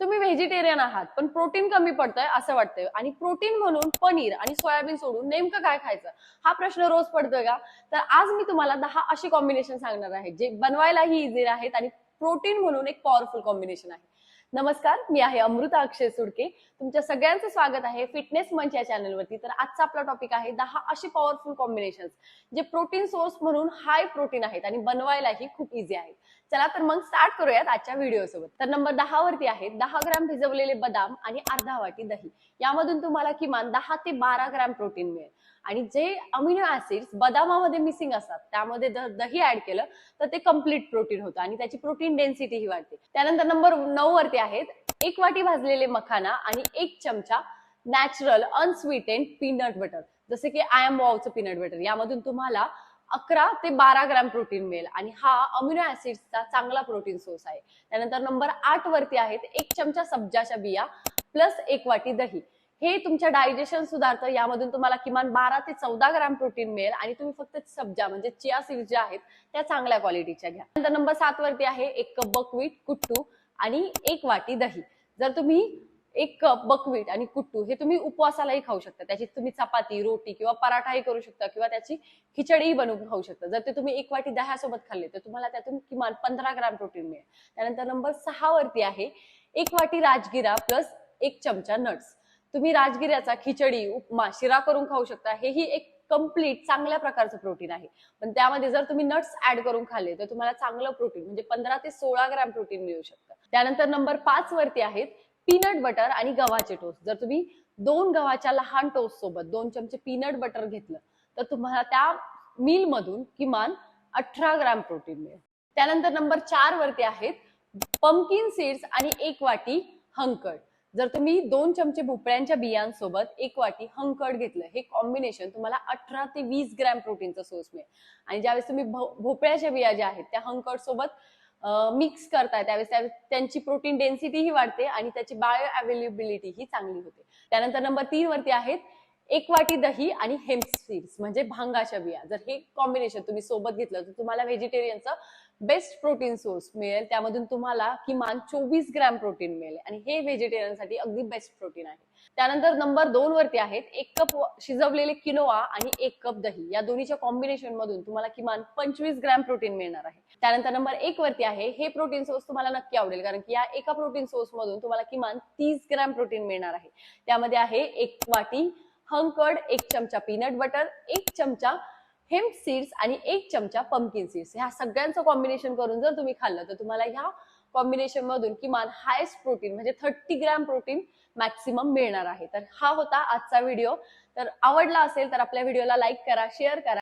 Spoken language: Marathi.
तुम्ही व्हेजिटेरियन आहात पण प्रोटीन कमी पडतंय असं वाटतंय आणि प्रोटीन म्हणून पनीर आणि सोयाबीन सोडून नेमकं काय खायचं हा प्रश्न रोज पडतोय का? तर आज मी तुम्हाला 10 अशी कॉम्बिनेशन सांगणार आहे जे बनवायलाही इझी आहेत आणि प्रोटीन म्हणून एक पॉवरफुल कॉम्बिनेशन आहे. नमस्कार, मी आहे अमृता अक्षय सुडके. तुमच्या सगळ्यांचं स्वागत आहे फिटनेस मंच या चॅनलवरती. तर आजचा आपला टॉपिक आहे 10 अशी पॉवरफुल कॉम्बिनेशन्स जे प्रोटीन सोर्स म्हणून हाय प्रोटीन आहेत आणि बनवायलाही खूप इझी आहेत. चला तर मग स्टार्ट करूयात आजच्या व्हिडिओ सोबत. तर नंबर 10 वरती आहे 10 ग्रॅम भिजवलेले बदाम आणि अर्धा वाटी दही. यामधून तुम्हाला किमान 10 ते 12 ग्रॅम प्रोटीन मिळेल आणि जे अमिनो ऍसिड्स बदामामध्ये मिसिंग असतात त्यामध्ये दही ऍड केलं तर ते कम्प्लीट प्रोटीन होतं आणि त्याची प्रोटीन डेन्सिटी ही वाढते. त्यानंतर नंबर 9 वरती आहेत 1 वाटी भाजलेले मखाना आणि 1 चमचा नॅचरल अनस्वीटेंड पीनट बटर, जसे की आय एम वावचं पीनट बटर. यामधून तुम्हाला 11 ते 12 ग्रॅम प्रोटीन मिळेल आणि हा अमिनो ऍसिड्सचा चांगला प्रोटीन सोर्स आहे. त्यानंतर नंबर 8 वरती आहेत 1 चमचा सब्जाच्या बिया प्लस 1 वाटी दही. हे तुमच्या डायजेशन सुधारतं. यामधून तुम्हाला किमान 12 ते 14 ग्रॅम प्रोटीन मिळेल आणि तुम्ही फक्त सब्जा म्हणजे चिया सीड्स ज्या आहेत त्या चांगल्या क्वालिटीच्या घ्या. नंतर नंबर 7 वरती आहे 1 कप बकव्हीट कुट्टू आणि 1 वाटी दही. जर तुम्ही 1 कप बकव्हीट आणि कुट्टू हे तुम्ही उपवासालाही खाऊ शकता. त्याची तुम्ही चपाती, रोटी किंवा पराठाही करू शकता किंवा त्याची खिचडीही बनवून खाऊ शकता. जर ते तुम्ही 1 वाटी दह्यासोबत खाल्ले तर तुम्हाला त्यातून किमान 15 ग्रॅम प्रोटीन मिळेल. त्यानंतर नंबर 6 वरती आहे 1 वाटी राजगिरा प्लस 1 चमचा नट्स. तुम्ही राजगिऱ्याचा खिचडी, उपमा, शिरा करून खाऊ शकता. हेही एक कम्प्लीट चांगल्या प्रकारचं प्रोटीन आहे. पण त्यामध्ये जर तुम्ही नट्स ऍड करून खाल्ले तर तुम्हाला चांगलं प्रोटीन म्हणजे 15 ते 16 ग्रॅम प्रोटीन मिळू शकतं. त्यानंतर नंबर 5 वरती आहेत पीनट बटर आणि गव्हाचे टोस्ट. जर तुम्ही 2 गव्हाच्या लहान टोस्ट सोबत 2 चमचे पीनट बटर घेतलं तर तुम्हाला त्या मील मधून किमान 18 ग्रॅम प्रोटीन मिळेल. त्यानंतर नंबर 4 वरती आहेत पंपकिन सीड्स आणि 1 वाटी हंकड. जर तुम्ही 2 चमचे भोपळ्यांच्या बियांसोबत 1 वाटी हंकड घेतलं, हे कॉम्बिनेशन तुम्हाला 18 ते 20 ग्रॅम प्रोटीनचा सोर्स मिळेल. आणि ज्यावेळेस तुम्ही भोपळ्याच्या बिया ज्या आहेत त्या हंकड सोबत मिक्स करताय त्यावेळेस त्यांची प्रोटीन डेन्सिटी ही वाढते आणि त्याची बायो अवेलेबिलिटी ही चांगली होते. त्यानंतर नंबर 3 वरती आहेत 1 वाटी दही आणि हेम्प सीड्स म्हणजे भांगाच्या बिया. जर हे कॉम्बिनेशन तुम्ही सोबत घेतलं तर तुम्हाला व्हेजिटेरियनचं बेस्ट प्रोटीन सोर्स मिळेल. त्यामधून तुम्हाला किमान 24 ग्रॅम प्रोटीन मिळेल आणि हे व्हेजिटेरियनसाठी अगदी बेस्ट प्रोटीन आहे. त्यानंतर नंबर 2 वरती आहेत 1 कप शिजवलेले किनोआ आणि 1 कप दही. या दोन्हीच्या कॉम्बिनेशन मधून तुम्हाला किमान 25 ग्रॅम प्रोटीन मिळणार आहे. त्यानंतर नंबर 1 वरती आहे हे प्रोटीन सोर्स तुम्हाला नक्की आवडेल कारण की या एका प्रोटीन सोर्स मधून तुम्हाला किमान 30 ग्रॅम प्रोटीन मिळणार आहे. त्यामध्ये आहे 1 वाटी हंकड, 1 चमचा पीनट बटर, 1 चमचा हेम्प सीड्स आणि 1 चमचा पंपकिन सीड्स. ह्या सगळ्यांचं कॉम्बिनेशन करून जर तुम्ही खाल्लं तर तुम्हाला ह्या कॉम्बिनेशन मधून किमान हायेस्ट प्रोटीन म्हणजे 30 ग्रॅम प्रोटीन मॅक्सिमम मिळणार आहे. तर हा होता आजचा व्हिडिओ. तर आवडला असेल तर आपल्या व्हिडिओला लाईक करा, शेअर करा.